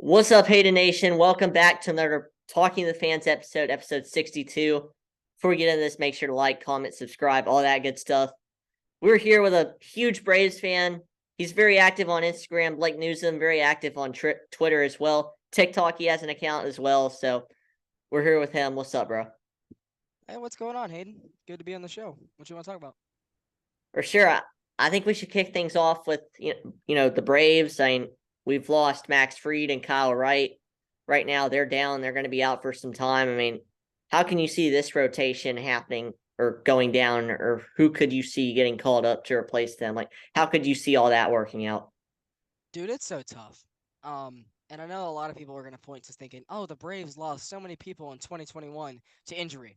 What's up, Hayden Nation? Welcome back to another Talking to the Fans episode 62. Before we get into this, make sure to like, comment, subscribe, all that good stuff. We're here with a huge Braves fan. He's very active on Instagram. Blake Newsome, very active on Twitter as well. TikTok, he has an account as well. So we're here with him. What's up, bro? Hey, what's going on, Hayden? Good to be on the show. What you want to talk about? For sure. I think we should kick things off with the Braves. I mean, we've lost Max Fried and Kyle Wright. Right now, they're down. They're going to be out for some time. I mean, how can you see this rotation happening or going down, or who could you see getting called up to replace them? Like, how could you see all that working out? Dude, it's so tough. And I know a lot of people are going to point to thinking, oh, the Braves lost so many people in 2021 to injury.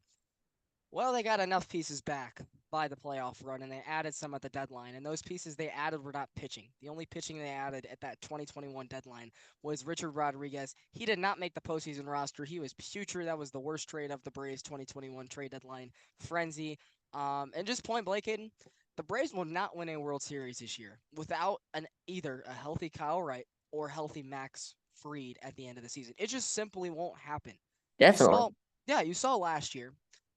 Well, they got enough pieces back by the playoff run, and they added some at the deadline. And those pieces they added were not pitching. The only pitching they added at that 2021 deadline was Richard Rodriguez. He did not make the postseason roster. He was putrid. That was the worst trade of the Braves 2021 trade deadline frenzy. And just point blank, Hayden, the Braves will not win a World Series this year without either a healthy Kyle Wright or healthy Max Fried at the end of the season. It just simply won't happen. You Definitely. saw, yeah, you saw last year.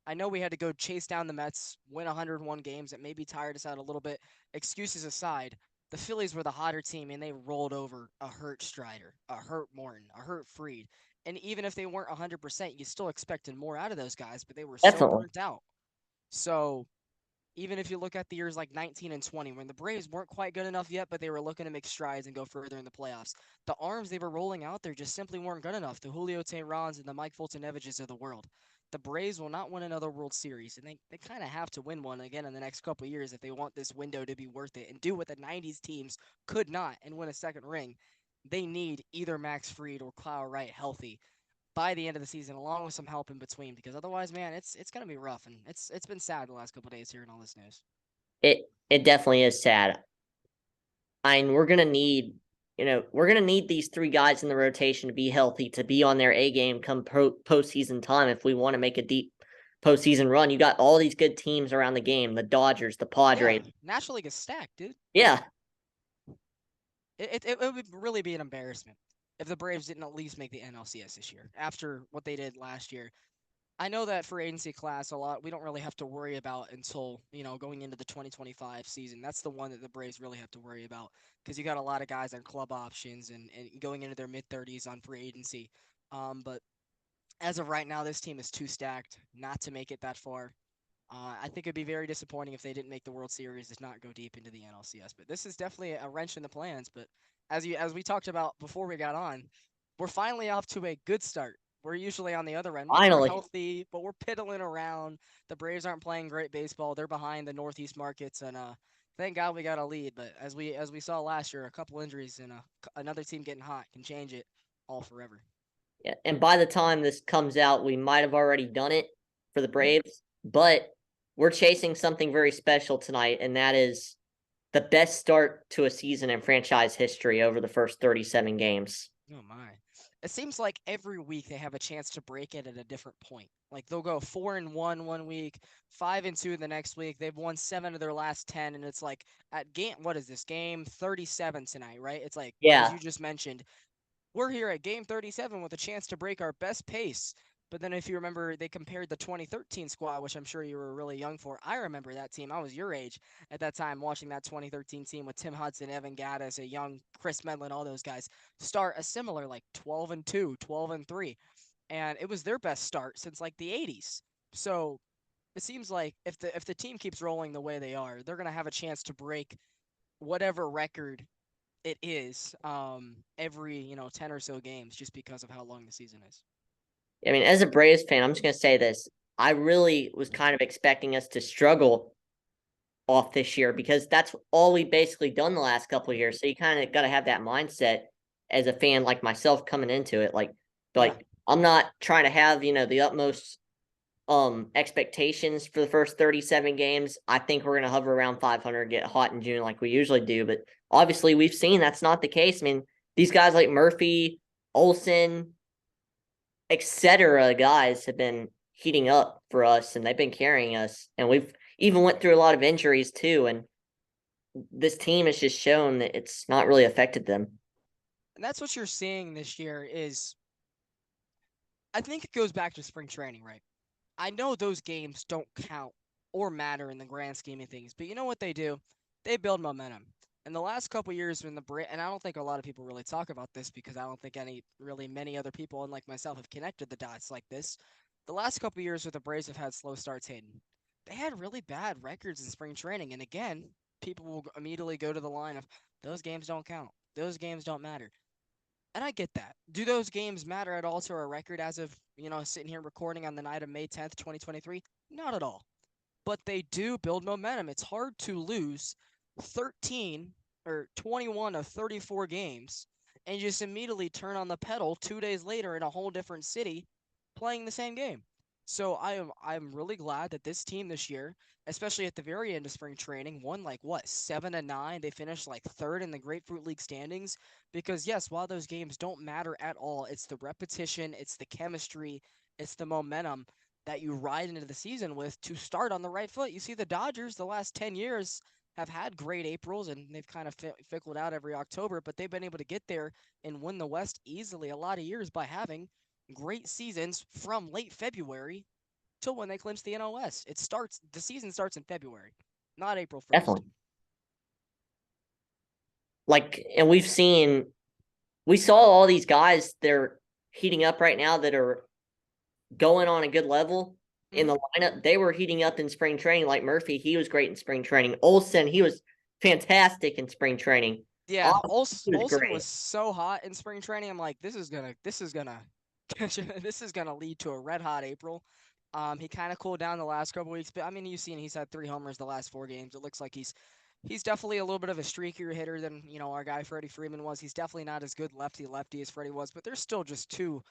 I know we had to go chase down the Mets, win 101 games. It maybe tired us out a little bit. Excuses aside, the Phillies were the hotter team, and they rolled over a hurt Strider, a hurt Morton, a hurt Fried. And even if they weren't 100%, you still expected more out of those guys, but they were so Definitely. burnt out. So even if you look at the years like 19 and 20, when the Braves weren't quite good enough yet, but they were looking to make strides and go further in the playoffs, the arms they were rolling out there just simply weren't good enough. The Julio Teherans and the Mike Fultoneviches of the world. The Braves will not win another World Series, and they kind of have to win one again in the next couple of years if they want this window to be worth it and do what the 90s teams could not and win a second ring. They need either Max Fried or Kyle Wright healthy by the end of the season, along with some help in between, because otherwise, man, it's gonna be rough, and it's been sad the last couple of days hearing all this news. It definitely is sad. I mean, we're gonna need these three guys in the rotation to be healthy, to be on their A game come postseason time. If we want to make a deep postseason run, you got all these good teams around the game: the Dodgers, the Yeah, Padres. National League is stacked, dude. Yeah, It would really be an embarrassment if the Braves didn't at least make the NLCS this year after what they did last year. I know that for agency class, a lot we don't really have to worry about until going into the 2025 season. That's the one that the Braves really have to worry about because you got a lot of guys on club options and going into their mid 30s on free agency. But as of right now, this team is too stacked not to make it that far. I think it'd be very disappointing if they didn't make the World Series, does not go deep into the NLCS. But this is definitely a wrench in the plans. But as we talked about before we got on, we're finally off to a good start. We're usually on the other end. We're finally. healthy, but we're piddling around. The Braves aren't playing great baseball. They're behind the Northeast markets, and thank God we got a lead. But as we saw last year, a couple injuries and another team getting hot can change it all forever. Yeah, and by the time this comes out, we might have already done it for the Mm-hmm. Braves, but we're chasing something very special tonight, and that is the best start to a season in franchise history over the first 37 games. Oh my. It seems like every week they have a chance to break it at a different point. Like they'll go 4-1 one week, 5-2 the next week. They've won 7 of their last 10, and it's like at game what is this? Game 37 tonight, right? It's like as Yeah, you just mentioned, we're here at game 37 with a chance to break our best pace. But then if you remember, they compared the 2013 squad, which I'm sure you were really young for. I remember that team. I was your age at that time watching that 2013 team with Tim Hudson, Evan Gattis, a young Chris Medlin, all those guys start a similar like 12-2, 12-3. And it was their best start since like the 80s. So it seems like if the team keeps rolling the way they are, they're going to have a chance to break whatever record it is every 10 or so games just because of how long the season is. I mean, as a Braves fan, I'm just going to say this. I really was kind of expecting us to struggle off this year because that's all we basically done the last couple of years. So you kind of got to have that mindset as a fan like myself coming into it. Like, Yeah. like I'm not trying to have, the utmost expectations for the first 37 games. I think we're going to hover around 500, get hot in June like we usually do, but obviously we've seen that's not the case. I mean, these guys like Murphy, Olson, etc. guys have been heating up for us and they've been carrying us, and we've even went through a lot of injuries too, and this team has just shown that it's not really affected them. And that's what you're seeing this year is I think it goes back to spring training, right? I know those games don't count or matter in the grand scheme of things, but you know what they do? They build momentum. In the last couple years, when and I don't think a lot of people really talk about this because I don't think many other people, unlike myself, have connected the dots like this. The last couple years, with the Braves have had slow starts, Hayden. They had really bad records in spring training, and again, people will immediately go to the line of those games don't count, those games don't matter. And I get that. Do those games matter at all to our record as of, sitting here recording on the night of May 10th, 2023? Not at all. But they do build momentum. It's hard to lose 13 or 21 of 34 games and just immediately turn on the pedal 2 days later in a whole different city playing the same game. So I'm really glad that this team this year, especially at the very end of spring training, won like what 7-9. They finished like third in the Grapefruit League standings because yes, while those games don't matter at all, it's the repetition, it's the chemistry, it's the momentum that you ride into the season with to start on the right foot. You see the Dodgers the last 10 years have had great Aprils and they've kind of fickled out every October, but they've been able to get there and win the West easily a lot of years by having great seasons from late February till when they clinch the NOS. The season starts in February, not April 1st. Definitely. Like, and we saw all these guys they're heating up right now that are going on a good level in the lineup. They were heating up in spring training, like Murphy. He was great in spring training. Olson, he was fantastic in spring training. Yeah, Austin, he was Olson great. was so hot in spring training. I'm like, this is gonna this is gonna lead to a red hot April. He kind of cooled down the last couple weeks, but I mean, you've seen he's had 3 homers the last 4 games. It looks like he's definitely a little bit of a streakier hitter than our guy Freddie Freeman was. He's definitely not as good lefty as Freddie was, but there's still just two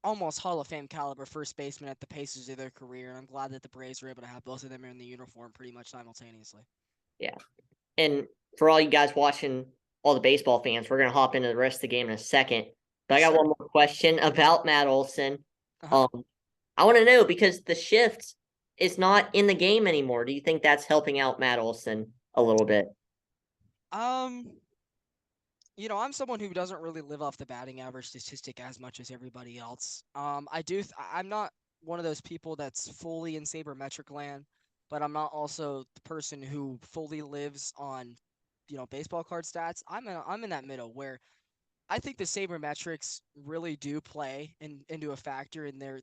almost Hall of Fame caliber first basemen at the paces of their career, and I'm glad that the Braves were able to have both of them in the uniform pretty much simultaneously. Yeah. And for all you guys watching, all the baseball fans, we're gonna hop into the rest of the game in a second. But I got Sure. one more question about Matt Olson. Uh-huh. I want to know because the shift is not in the game anymore. Do you think that's helping out Matt Olson a little bit? Um, I'm someone who doesn't really live off the batting average statistic as much as everybody else. I'm not one of those people that's fully in sabermetric land, but I'm not also the person who fully lives on, baseball card stats. I'm in that middle where I think the sabermetrics really do play into a factor, and they're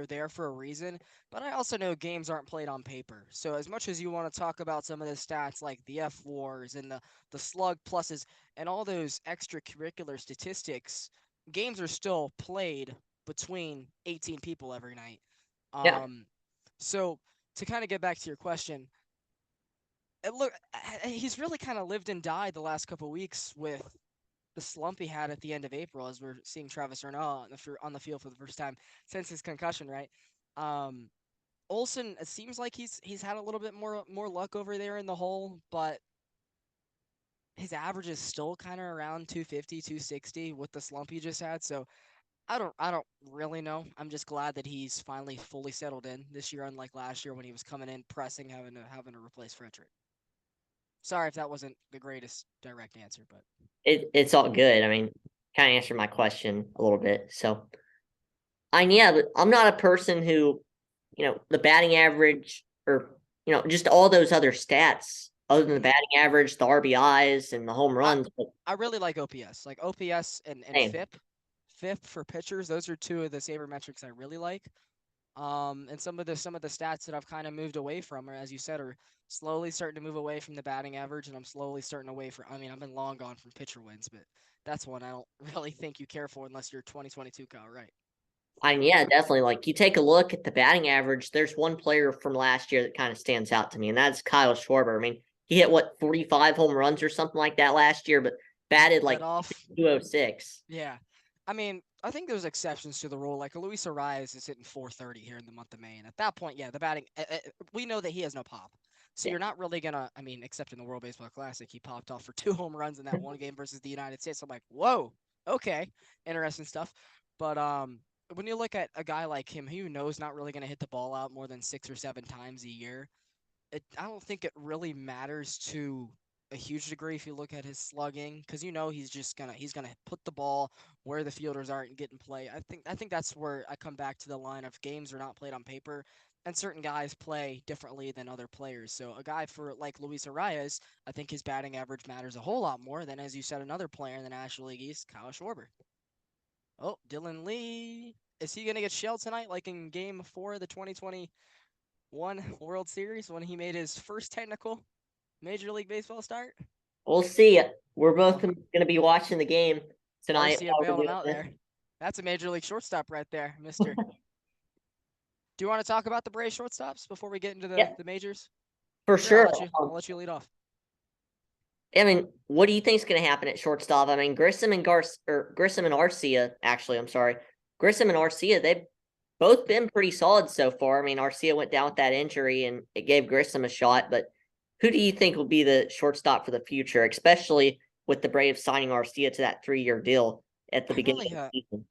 there for a reason. But I also know games aren't played on paper. So as much as you want to talk about some of the stats like the F wars and the slug pluses and all those extracurricular statistics, games are still played between 18 people every night. Yeah. So to kind of get back to your question, he's really kind of lived and died the last couple weeks with the slump he had at the end of April, as we're seeing Travis Arnaud on the field for the first time since his concussion, right? Um, Olson, it seems like he's had a little bit more luck over there in the hole, but his average is still kind of around 250, 260 with the slump he just had. So I don't really know. I'm just glad that he's finally fully settled in this year, unlike last year when he was coming in pressing, having to replace Frederick. Sorry if that wasn't the greatest direct answer, but It's all good. I mean, kind of answered my question a little bit. So yeah, but I'm not a person who, the batting average or, just all those other stats other than the batting average, the RBIs and the home I runs. But I really like OPS. Like OPS and same. FIP for pitchers. Those are two of the sabermetrics I really like. And some of the stats that I've kind of moved away from, or as you said, are slowly starting to move away from the batting average, and I'm slowly starting away from. I mean, I've been long gone from pitcher wins, but that's one I don't really think you care for unless you're 2022 Kyle Wright. And yeah, definitely. Like you take a look at the batting average, there's one player from last year that kind of stands out to me, and that's Kyle Schwarber. I mean, he hit what 45 home runs or something like that last year, but batted Led like off. 206. Yeah. I mean, I think there's exceptions to the rule. Like Luis Arias is hitting 430 here in the month of May, and at that point, yeah, the batting. We know that he has no pop, so Yeah. you're not really gonna. I mean, except in the World Baseball Classic, he popped off for 2 home runs in that one game versus the United States. I'm like, whoa, okay, interesting stuff. But when you look at a guy like him, who knows not really gonna hit the ball out more than 6 or 7 times a year, I don't think it really matters to a huge degree if you look at his slugging, because he's gonna put the ball where the fielders aren't getting play. I think that's where I come back to the line of games are not played on paper, and certain guys play differently than other players. So a guy for like Luis Arias, I think his batting average matters a whole lot more than, as you said, another player in the National League East, Kyle Schwarber. Oh, Dylan Lee. Is he gonna get shelled tonight, like in Game 4 of the 2021 World Series when he made his first technical Major League Baseball start? We'll see. We're both Oh, going to be watching the game tonight Arcia while we're bailed him doing out this. there. That's a Major League shortstop right there, mister. Do you want to talk about the Braves shortstops before we get into Yeah, the majors? for Sure, I'll sure. let you. I'll let you lead off. I mean, what do you think is going to happen at shortstop? I mean, Grissom and Arcia. Actually, I'm sorry, Grissom and Arcia. They've both been pretty solid so far. I mean, Arcia went down with that injury, and it gave Grissom a shot. But who do you think will be the shortstop for the future, especially with the Braves signing Arcia to that 3-year deal at the I beginning really, of the season?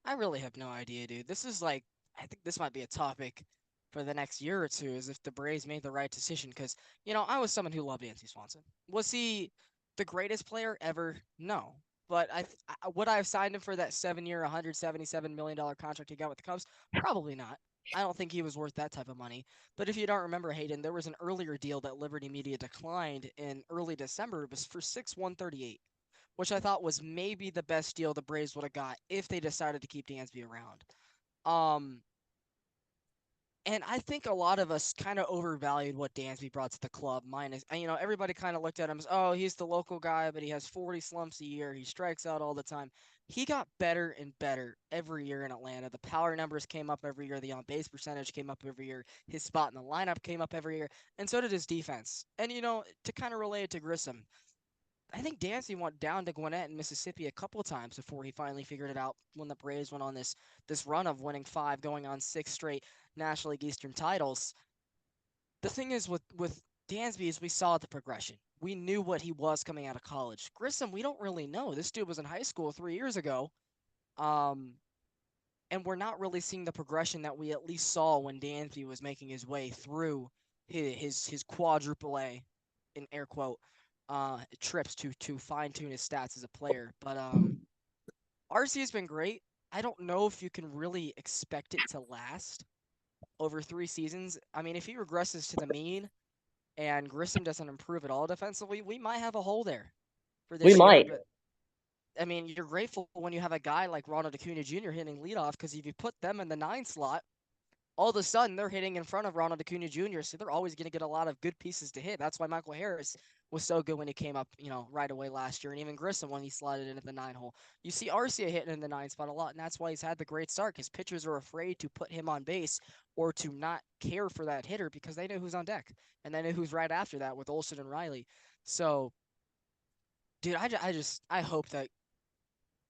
I really have no idea, dude. This is like, I think this might be a topic for the next year or two, is if the Braves made the right decision. Because I was someone who loved Anthony Swanson. Was he the greatest player ever? No. But would I have signed him for that 7-year, $177 million contract he got with the Cubs? Probably not. I don't think he was worth that type of money. But if you don't remember, Hayden, there was an earlier deal that Liberty Media declined in early December. It was for 6/138, which I thought was maybe the best deal the Braves would have got if they decided to keep Dansby around. Um, and I think a lot of us kind of overvalued what Dansby brought to the club. Minus, everybody kind of looked at him as, oh, he's the local guy, but he has 40 slumps a year. He strikes out all the time. He got better and better every year in Atlanta. The power numbers came up every year. The on base percentage came up every year. His spot in the lineup came up every year. And so did his defense. And, to kind of relate it to Grissom, I think Dansby went down to Gwinnett in Mississippi a couple times before he finally figured it out when the Braves went on this run of winning 5, going on 6 straight National League Eastern titles. The thing is with Dansby is we saw the progression. We knew what he was coming out of college. Grissom, we don't really know. This dude was in high school 3 years ago. Um, and we're not really seeing the progression that we at least saw when Dansby was making his way through his quadruple A, in air quote, trips to fine tune his stats as a player. But RC has been great. I don't know if you can really expect it to last over 3 seasons. I mean, if he regresses to the mean and Grissom doesn't improve at all defensively, we might have a hole there for We this year. might. But I mean, you're grateful when you have a guy like Ronald Acuna Jr. hitting leadoff, because if you put them in the 9 slot, all of a sudden they're hitting in front of Ronald Acuna Jr., so they're always going to get a lot of good pieces to hit. That's why Michael Harris was so good when he came up, right away last year, and even Grissom when he slotted in at the 9 hole. You see Arcia hitting in the 9 spot a lot, and that's why he's had the great start, because pitchers are afraid to put him on base or to not care for that hitter because they know who's on deck, and they know who's right after that with Olson and Riley. So, dude, I hope that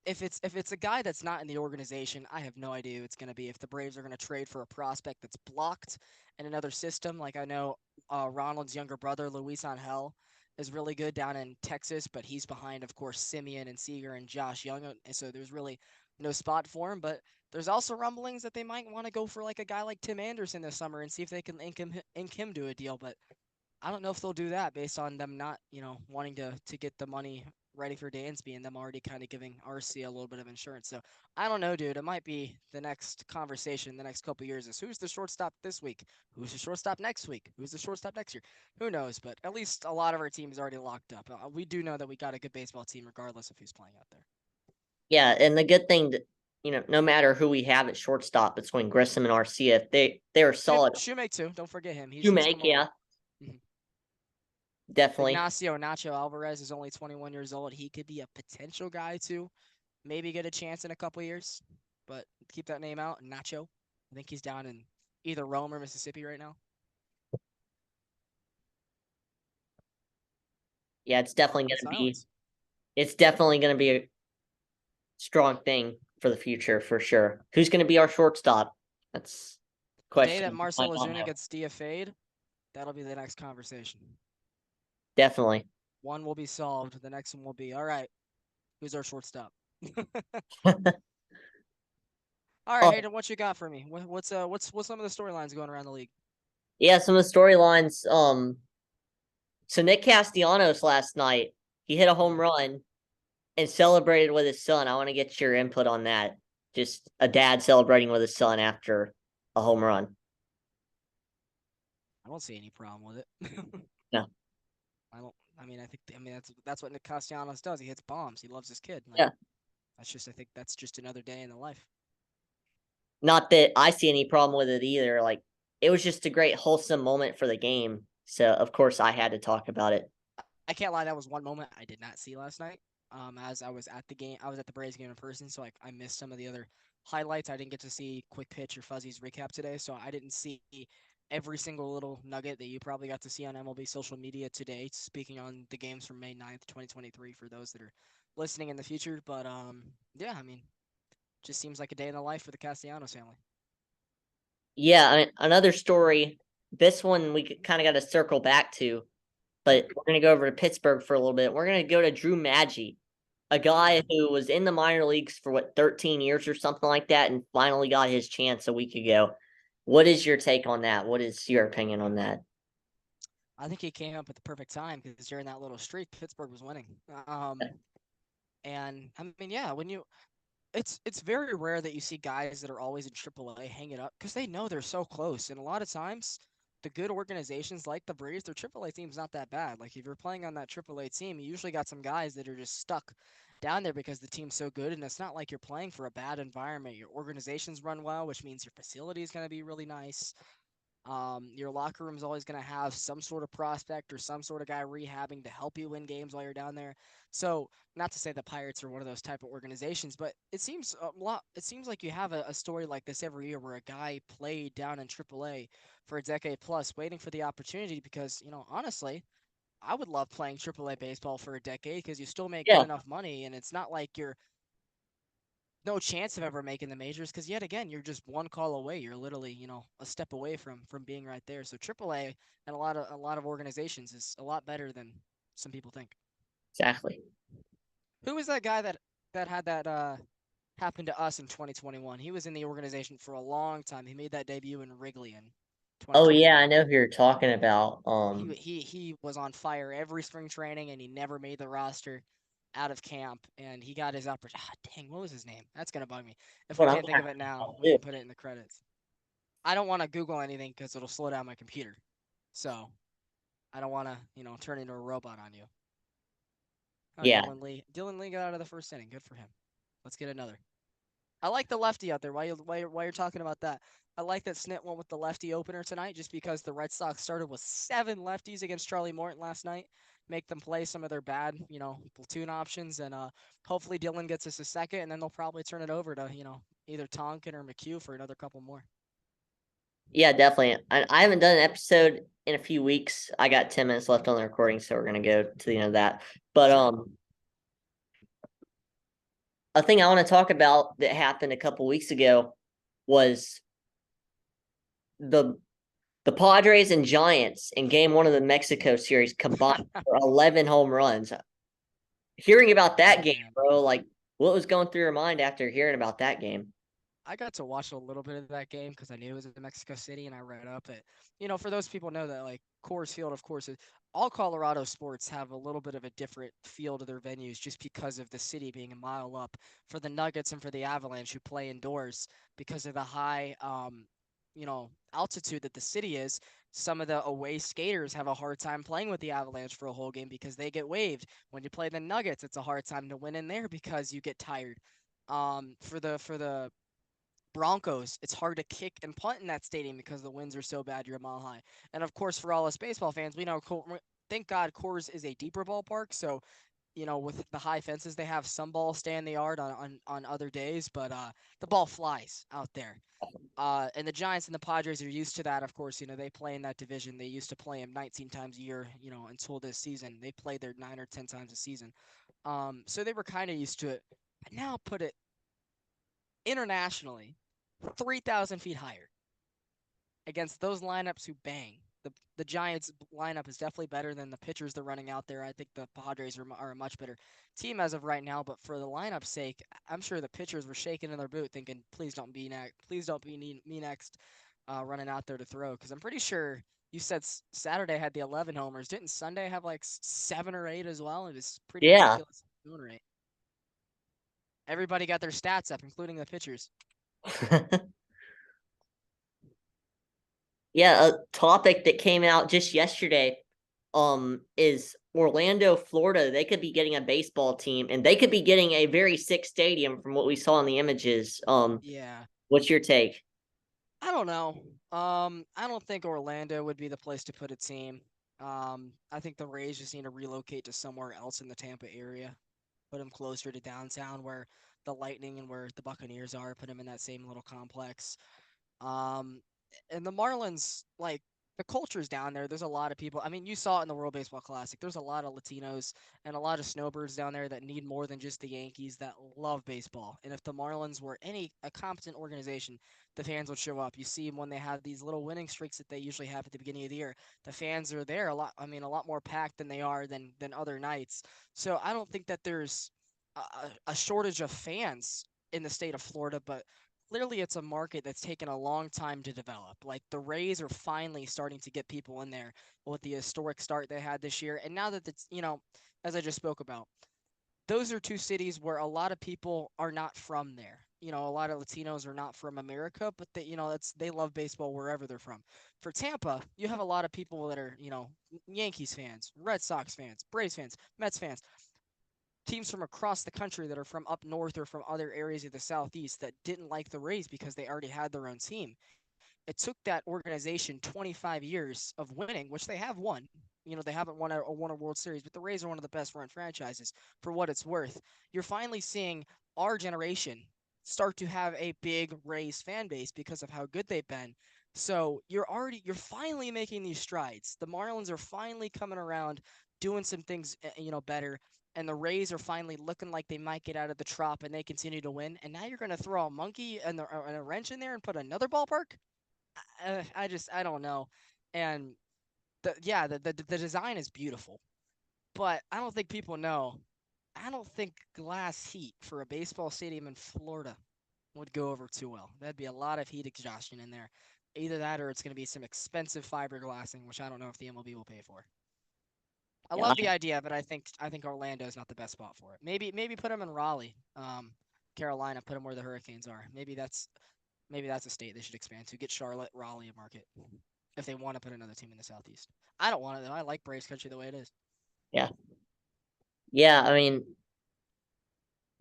if it's a guy that's not in the organization, I have no idea who it's going to be. If the Braves are going to trade for a prospect that's blocked in another system, like I know Ronald's younger brother, Luis Angel, is really good down in Texas, but he's behind, of course, Simeon and Seager and Josh Young, and so there's really no spot for him. But there's also rumblings that they might want to go for like a guy like Tim Anderson this summer and see if they can ink him to a deal. But I don't know if they'll do that based on them not, wanting to get the money ready for Dansby and them already kind of giving RC a little bit of insurance. So I don't know, dude. It might be the next conversation the next couple years is who's the shortstop this week? Who's the shortstop next week? Who's the shortstop next year? Who knows? But at least a lot of our team is already locked up. We do know that we got a good baseball team regardless of who's playing out there. Yeah, and the good thing that no matter who we have at shortstop between Grissom and Arcia, if they are solid. Shoemake too. Don't forget him. He's Shoemake, come yeah, definitely. Ignacio Nacho Alvarez is only 21 years old. He could be a potential guy to maybe get a chance in a couple years, but keep that name out. Nacho. I think he's down in either Rome or Mississippi right now. Yeah, it's definitely Awkward going to be. silence. It's definitely going to be a strong thing for the future for sure. Who's going to be our shortstop? That's the The day question. that Marcell Ozuna gets DFA'd, that'll be the next conversation. Definitely. One will be solved. The next one will be, all right, who's our shortstop? All right, Oh, Hayden, what you got for me? What's some of the storylines going around the league? yeah, some of the storylines. So Nick Castellanos last night, he hit a home run and celebrated with his son. I want to get your input on that. Just a dad celebrating with his son after a home run. I don't see any problem with it. No. I don't. I mean, that's what Nick Castellanos does. He hits bombs. He loves his kid. Like Yeah. I think that's just another day in the life. Not that I see any problem with it either. Like it was just a great wholesome moment for the game. So of course I had to talk about it. I can't lie. That was one moment I did not see last night. As I was at the game, I was at the Braves game in person, so I missed some of the other highlights. I didn't get to see Quick Pitch or Fuzzy's recap today, so I didn't see every single little nugget that you probably got to see on MLB social media today. Speaking on the games from May 9th, 2023, for those that are listening in the future. But yeah, I mean, just seems like a day in the life for the Castellanos family. Yeah, another story. This one we kind of got to circle back to, but we're gonna go over to Pittsburgh for a little bit. We're gonna go to Drew Maggi, a guy who was in the minor leagues for 13 years or something like that, and finally got his chance a week ago. What is your take on that? What is your opinion on that? I think he came up at the perfect time because during that little streak, Pittsburgh was winning. Um, and I mean, yeah, it's very rare that you see guys that are always in AAA hang it up because they know they're so close. And a lot of times, the good organizations like the Braves, their AAA team's not that bad. Like if you're playing on that AAA team, you usually got some guys that are just stuck down there because the team's so good. And it's not like you're playing for a bad environment. Your organizations run well, which means your facility is going to be really nice. Your locker room is always going to have some sort of prospect or some sort of guy rehabbing to help you win games while you're down there. So, not to say the Pirates are one of those type of organizations, but it seems a lot. It seems like you have a story like this every year where a guy played down in AAA for a decade plus, waiting for the opportunity. Because honestly, I would love playing AAA baseball for a decade because you still make good Yeah, enough money, and it's not like you're no chance of ever making the majors because yet again you're just one call away. You're literally a step away from being right there. So AAA and a lot of organizations is a lot better than some people think. exactly. Who was that guy that had that happen to us in 2021? He was in the organization for a long time. He made that debut in Wrigley in Oh yeah, 2021. I know who you're talking about. He was on fire every spring training and he never made the roster out of camp and he got his opportunity. Dang, what was his name? That's gonna bug me. If we What I'm can't think of it now, we too. can put it in the credits. I don't want to Google anything because it'll slow down my computer. So I don't want to, turn into a robot on you. Oh, Yeah, Dylan Lee. Dylan Lee got out of the first inning. Good for him. Let's get another. I like the lefty out there. Why you're talking about that? I like that Snit went with the lefty opener tonight, just because the Red Sox started with 7 lefties against Charlie Morton last night. Make them play some of their bad, platoon options, and hopefully Dylan gets us a second, and then they'll probably turn it over to, either Tonkin or McHugh for another couple more. yeah, definitely. I haven't done an episode in a few weeks. I got 10 minutes left on the recording, so we're gonna go to the end of that. But Sure. a thing I want to talk about that happened a couple weeks ago was the the Padres and Giants in game one of the Mexico series combined for 11 home runs. Hearing about Oh that game, man. bro, like what was going through your mind after hearing about that game? I got to watch a little bit of that game because I knew it was in Mexico City, and I read up it. For those people know that like Coors Field, of course, all Colorado sports have a little bit of a different feel to their venues just because of the city being a mile up. For the Nuggets and for the Avalanche, who play indoors because of the high, altitude that the city is. Some of the away skaters have a hard time playing with the Avalanche for a whole game because they get waved. When you play the Nuggets, it's a hard time to win in there because you get tired. For the Broncos, it's hard to kick and punt in that stadium because the winds are so bad you're a mile high. And of course, for all us baseball fans, we know, thank God, Coors is a deeper ballpark. So, with the high fences, they have some balls stay in the yard on other days, but the ball flies out there. And the Giants and the Padres are used to that. Of course, they play in that division. They used to play them 19 times a year, until this season. They played there 9 or 10 times a season. So they were kind of used to it. But now put it internationally, 3,000 feet higher against those lineups who bang. The Giants lineup is definitely better than the pitchers they're running out there. I think the Padres are a much better team as of right now. But for the lineup's sake, I'm sure the pitchers were shaking in their boot, thinking, "Please don't be next. Please don't be me next." running out there to throw. Because I'm pretty sure you said Saturday had the 11 homers. Didn't Sunday have like 7 or 8 as well? It was pretty Yeah. ridiculous doing rate. Everybody got their stats up, including the pitchers. Yeah, a topic that came out just yesterday is Orlando, Florida. They could be getting a baseball team and they could be getting a very sick stadium from what we saw in the images. Yeah. What's your take? I don't know. I don't think Orlando would be the place to put a team. I think the Rays just need to relocate to somewhere else in the Tampa area, put them closer to downtown where the Lightning and where the Buccaneers are, put them in that same little complex. Um, and the Marlins, like the culture's down there. There's a lot of people. I mean, you saw it in the World Baseball Classic. There's a lot of Latinos and a lot of snowbirds down there that need more than just the Yankees that love baseball. And if the Marlins were a competent organization, the fans would show up. You see when they have these little winning streaks that they usually have at the beginning of the year. The fans are there a lot. I mean, a lot more packed than they are than other nights. So I don't think that there's a shortage of fans in the state of Florida, but clearly it's a market that's taken a long time to develop. Like the Rays are finally starting to get people in there with the historic start they had this year. And now that it's, as I just spoke about, those are two cities where a lot of people are not from there. A lot of Latinos are not from America, but they love baseball wherever they're from. For Tampa, you have a lot of people that are, Yankees fans, Red Sox fans, Braves fans, Mets fans, teams from across the country that are from up north or from other areas of the southeast that didn't like the Rays because they already had their own team. It took that organization 25 years of winning, which they have won. They haven't won a World Series, but the Rays are one of the best run franchises for what it's worth. You're finally seeing our generation start to have a big Rays fan base because of how good they've been. So you're finally making these strides. The Marlins are finally coming around, doing some things, better. And the Rays are finally looking like they might get out of the trop, and they continue to win. And now you're going to throw a monkey and a wrench in there and put another ballpark? I don't know. And the design is beautiful, but I don't think people know. I don't think glass heat for a baseball stadium in Florida would go over too well. That'd be a lot of heat exhaustion in there. Either that or it's going to be some expensive fiberglassing, which I don't know if the MLB will pay for. I Yeah, love the idea, but I think Orlando is not the best spot for it. Maybe put them in Raleigh, Carolina. Put them where the Hurricanes are. Maybe that's a state they should expand to. Get Charlotte, Raleigh, and market if they want to put another team in the Southeast. I don't want it though. I like Braves country the way it is. yeah, yeah. I mean,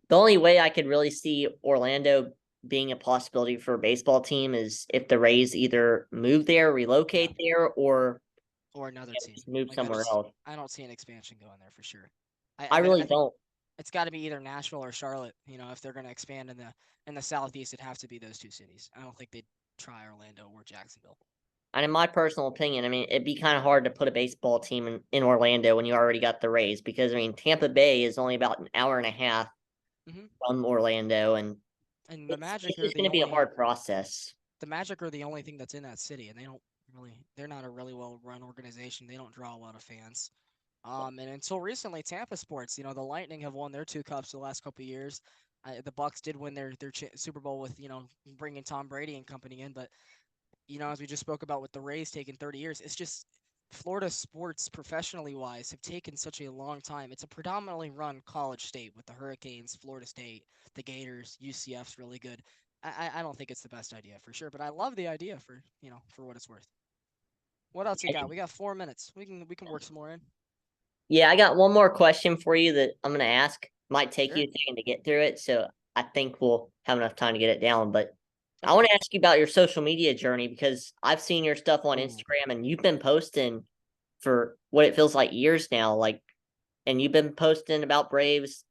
the only way I could really see Orlando being a possibility for a baseball team is if the Rays either move there, Yeah, relocate there, or or another team. just move Like somewhere else. I don't see an expansion going there for sure. I I really think don't. it's got to be either Nashville or Charlotte. If they're going to expand in the Southeast, it'd have to be those two cities. I don't think they'd try Orlando or Jacksonville. And in my personal opinion, I mean, it'd be kind of hard to put a baseball team in Orlando when you already got the Rays because, I mean, Tampa Bay is only about an hour and a half Hmm. from Orlando, and And it's just going to be a hard process. the Magic are the only thing that's in that city, and they're not a really well run organization. They don't draw a lot of fans. And until recently, Tampa sports, the Lightning have won their two cups the last couple of years. The Bucks did win their Super Bowl with bringing Tom Brady and company in, but as we just spoke about with the Rays taking 30 years, it's just Florida sports professionally wise have taken such a long time. It's a predominantly run college state with the Hurricanes, Florida State, the Gators, UCF's really good. I don't think it's the best idea for sure, but I love the idea for what it's worth. What else you got? We got 4 minutes. We can work some more in. Yeah, I got one more question for you that I'm going to ask. Might take you Sure. a second to get through it, so I think we'll have enough time to get it down. But I Okay. want to ask you about your social media journey because I've seen your stuff on Ooh. Instagram and you've been posting for what it feels like years now. And you've been posting about Braves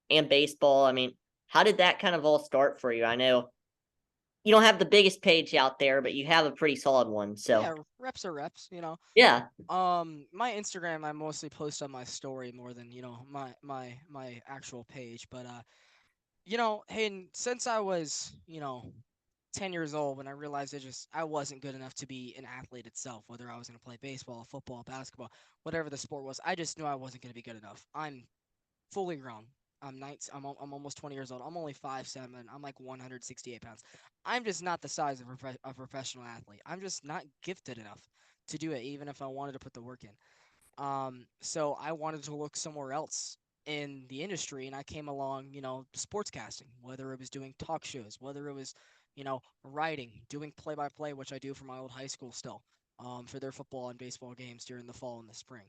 and baseball. I mean, how did that kind of all start for you? I know you don't have the biggest page out there, but you have a pretty solid one. So Yeah, reps are reps. yeah, My Instagram I mostly post on my story more than, my actual page, but hey, and since I was, 10 years old when I realized I wasn't good enough to be an athlete itself, whether I was going to play baseball, football, basketball, whatever the sport was. I just knew I wasn't going to be good enough. I'm fully grown. I'm 19. I'm almost 20 years old. I'm only 5'7". I'm like 168 pounds. I'm just not the size of a professional athlete. I'm just not gifted enough to do it, even if I wanted to put the work in. So I wanted to look somewhere else in the industry, and I came along, sportscasting, whether it was doing talk shows, whether it was, writing, doing play-by-play, which I do for my old high school still, for their football and baseball games during the fall and the spring.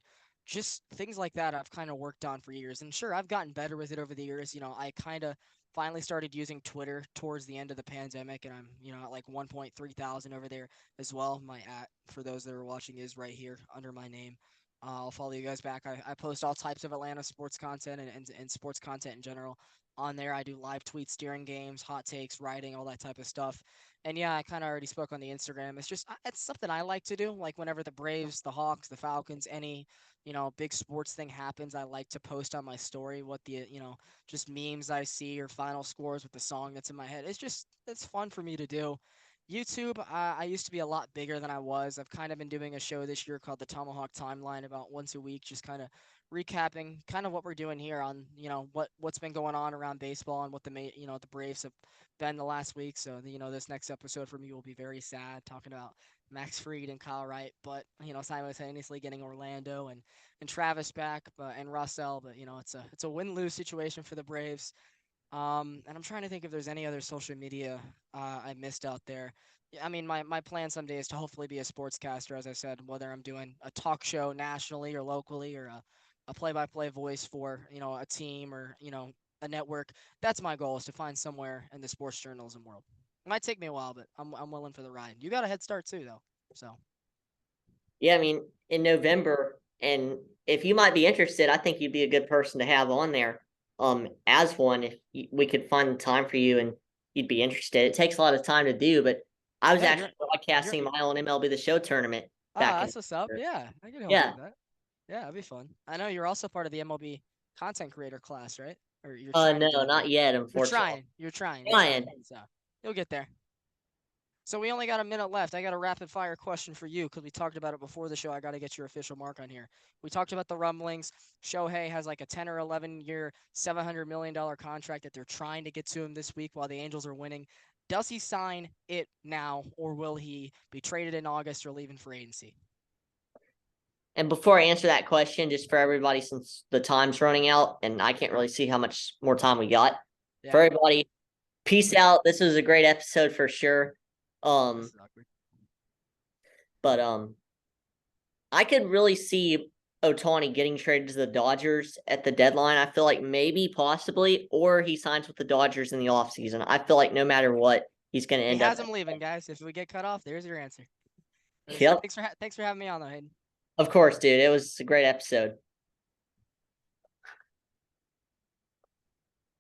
Just things like that I've kind of worked on for years. And sure, I've gotten better with it over the years. I kind of finally started using Twitter towards the end of the pandemic, and I'm, at like 1.3 thousand over there as well. My for those that are watching, is right here under my name. I'll follow you guys back. I post all types of Atlanta sports content and sports content in general on there. I do live tweets during games, hot takes, writing, all that type of stuff. And yeah, I kind of already spoke on the Instagram. It's just it's something I like to do. Like whenever the Braves, the Hawks, the Falcons, any big sports thing happens, I like to post on my story what the just memes I see or final scores with the song that's in my head. It's fun for me to do. YouTube, I used to be a lot bigger than I was. I've kind of been doing a show this year called the Tomahawk Timeline about once a week, just kind of recapping kind of what we're doing here on, what's been going on around baseball and what the Braves have been the last week. So, this next episode for me will be very sad, talking about Max Fried and Kyle Wright, but, simultaneously getting Orlando and Travis back, and Russell, but, it's a win-lose situation for the Braves. And I'm trying to think if there's any other social media I missed out there. Yeah, I mean, my plan someday is to hopefully be a sportscaster, as I said, whether I'm doing a talk show nationally or locally, or a play-by-play voice for, a team, or, a network. That's my goal, is to find somewhere in the sports journalism world. It might take me a while, but I'm willing for the ride. You got a head start too, though. So Yeah, I mean, in November, and if you might be interested, I think you'd be a good person to have on there. As one, if we could find time for you and you'd be interested. It takes a lot of time to do, but I was yeah, actually you're broadcasting my own MLB The Show tournament back in. that's what's up. Yeah, I can help you Yeah. with that. Yeah, that'd be fun. I know you're also part of the MLB content creator class, right? Or you're trying to No, join not that. yet, unfortunately. You're trying. It's Ryan, coming. So you'll get there. So we only got a minute left. I got a rapid fire question for you, because we talked about it before the show. I got to get your official mark on here. We talked about the rumblings. Shohei has like a 10 or 11-year, $700 million contract that they're trying to get to him this week while the Angels are winning. Does he sign it now, or will he be traded in August or leaving for agency? and before I answer that question, just for everybody, since the time's running out and I can't really see how much more time we got, for Yeah, everybody, peace out. This was a great episode for sure. this is awkward. But I could really see Ohtani getting traded to the Dodgers at the deadline. I feel like maybe, possibly, or he signs with the Dodgers in the offseason. I feel like no matter what, he's going to He end up. has him leaving, guys. If we get cut off, there's your answer. Yep. Thanks for having me on, though, Hayden. Of course, dude. It was a great episode.